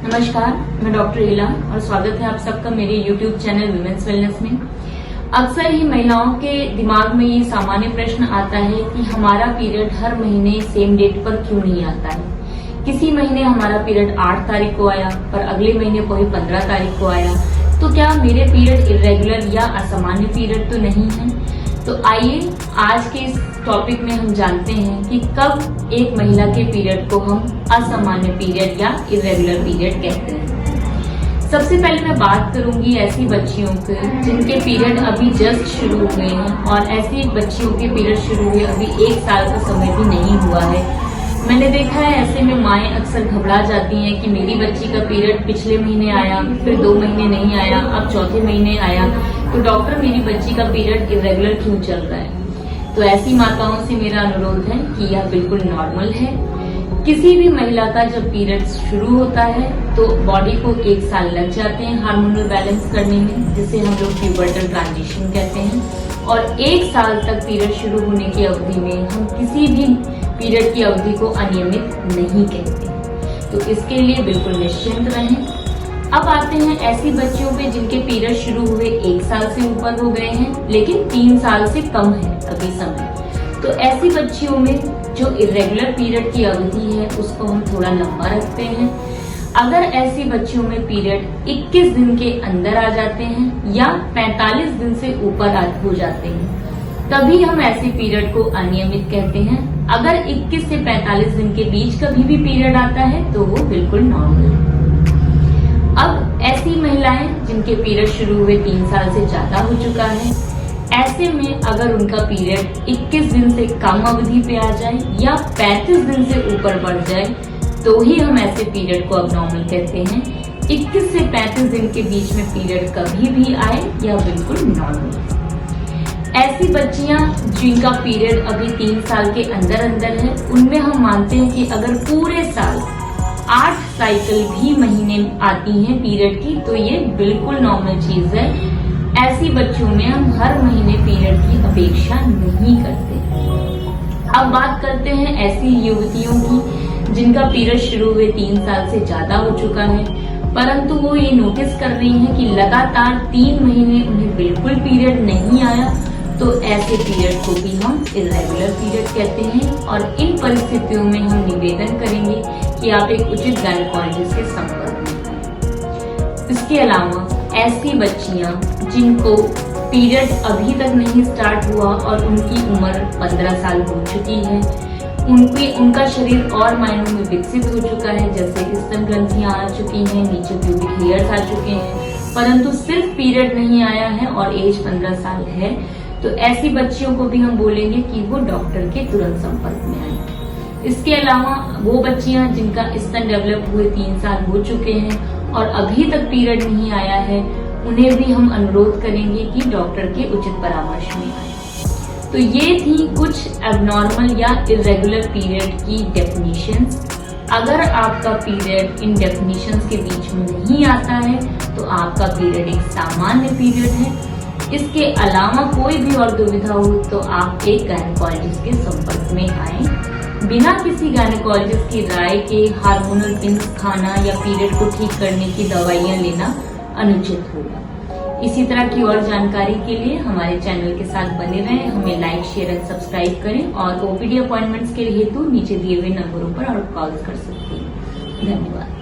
नमस्कार, मैं डॉक्टर इला और स्वागत है आप सबका मेरे YouTube चैनल विमेंस वेलनेस में। अक्सर ही महिलाओं के दिमाग में ये सामान्य प्रश्न आता है कि हमारा पीरियड हर महीने सेम डेट पर क्यों नहीं आता है। किसी महीने हमारा पीरियड 8 तारीख को आया पर अगले महीने कोई 15 तारीख को आया, तो क्या मेरे पीरियड इरेगुलर या असामान्य पीरियड तो नहीं है। तो आइए आज के इस टॉपिक में हम जानते हैं कि कब एक महिला के पीरियड को हम असामान्य पीरियड या इरेगुलर पीरियड कहते हैं। सबसे पहले मैं बात करूंगी ऐसी बच्चियों के जिनके पीरियड अभी जस्ट शुरू हुए हैं और ऐसी बच्चियों के पीरियड शुरू हुए अभी 1 साल का समय भी नहीं हुआ है। मैंने देखा है ऐसे में माएं अक्सर घबरा जाती हैं कि मेरी बच्ची का पीरियड पिछले महीने आया, फिर 2 महीने नहीं आया, अब चौथे महीने आया, तो डॉक्टर मेरी बच्ची का पीरियड इरेगुलर क्यों चल रहा है। तो ऐसी माताओं से मेरा अनुरोध है कि यह बिल्कुल नॉर्मल है। किसी भी महिला का जब पीरियड शुरू होता है तो बॉडी को 1 साल लग जाते हैं हार्मोनल बैलेंस करने में, जिसे हम लोग प्यूबर्टल ट्रांजिशन कहते हैं। और 1 साल तक पीरियड शुरू होने की अवधि में हम किसी भी पीरियड की अवधि को अनियमित नहीं कहते। तो इसके लिए बिल्कुल निश्चिंत रहें। अब आते हैं ऐसी बच्चियों पे जिनके पीरियड शुरू हुए 1 साल से ऊपर हो गए हैं लेकिन 3 साल से कम है अभी समय। तो ऐसी बच्चियों में जो इरेगुलर पीरियड की अवधि है उसको हम थोड़ा लंबा रखते हैं। अगर ऐसी बच्चियों में पीरियड 21 दिन के अंदर आ जाते हैं या 45 दिन से ऊपर हो जाते हैं तभी हम ऐसे पीरियड को अनियमित कहते हैं। अगर 21 से 45 दिन के बीच कभी भी पीरियड आता है तो वो बिल्कुल नॉर्मल है। अब ऐसी महिलाएं जिनके पीरियड शुरू हुए 3 साल से ज्यादा हो चुका है, ऐसे में अगर उनका पीरियड 21 दिन से कम अवधि पे आ जाए या 35 दिन से ऊपर बढ़ जाए तो ही हम ऐसे पीरियड को अबनॉर्मल कहते हैं। 21 से 35 दिन के बीच में पीरियड कभी भी आए यह बिल्कुल नॉर्मल है। ऐसी बच्चियां जिनका पीरियड अभी 3 साल के अंदर है उनमें हम मानते हैं कि अगर पूरे साल 8 साइकिल भी महीने आती हैं पीरियड की तो ये बिल्कुल नॉर्मल चीज है। ऐसी बच्चियों में हम हर महीने पीरियड की अपेक्षा नहीं करते। अब बात करते हैं ऐसी युवतियों की जिनका पीरियड शुरू हुए 3 साल से ज्यादा हो चुका है परंतु वो ये नोटिस कर रही हैं कि लगातार 3 महीने उन्हें बिल्कुल पीरियड नहीं आया, तो ऐसे पीरियड को भी हम इरेगुलर पीरियड कहते हैं। और इन परिस्थितियों में हम निवेदन करेंगे कि आप एक उचित गायनेकोलॉजिस्ट के संपर्क में आए। इसके अलावा ऐसी बच्चियां जिनको पीरियड अभी तक नहीं स्टार्ट हुआ और उनकी उम्र 15 साल हो चुकी है, उनका शरीर और मायनों में विकसित हो चुका है, जैसे स्तन ग्रंथियां आ चुकी हैं, नीचे प्यूबिक हेयर्स आ चुके हैं, परंतु सिर्फ पीरियड नहीं आया है और एज 15 साल है, तो ऐसी बच्चियों को भी हम बोलेंगे कि वो डॉक्टर के तुरंत संपर्क में आए। इसके अलावा वो बच्चियां जिनका स्तन डेवलप हुए 3 साल हो चुके हैं और अभी तक पीरियड नहीं आया है, उन्हें भी हम अनुरोध करेंगे कि डॉक्टर के उचित परामर्श में आए। तो ये थी कुछ एबनॉर्मल या इरेगुलर पीरियड की डेफिनेशंस। अगर आपका पीरियड इन डेफिनेशंस के बीच में नहीं आता है तो आपका पीरियड एक सामान्य पीरियड है। इसके अलावा कोई भी और दुविधा हो तो आप एक गायनेकोलॉजिस्ट के संपर्क में आए। बिना किसी गायनेकोलॉजिस्ट की राय के हार्मोनल पिल्स खाना या पीरियड को ठीक करने की दवाइयां लेना अनुचित होगा। इसी तरह की और जानकारी के लिए हमारे चैनल के साथ बने रहें। हमें लाइक, शेयर और सब्सक्राइब करें और ओपीडी अपॉइंटमेंट्स के हेतु नीचे दिए हुए नंबरों पर आप कॉल कर सकते हैं। धन्यवाद।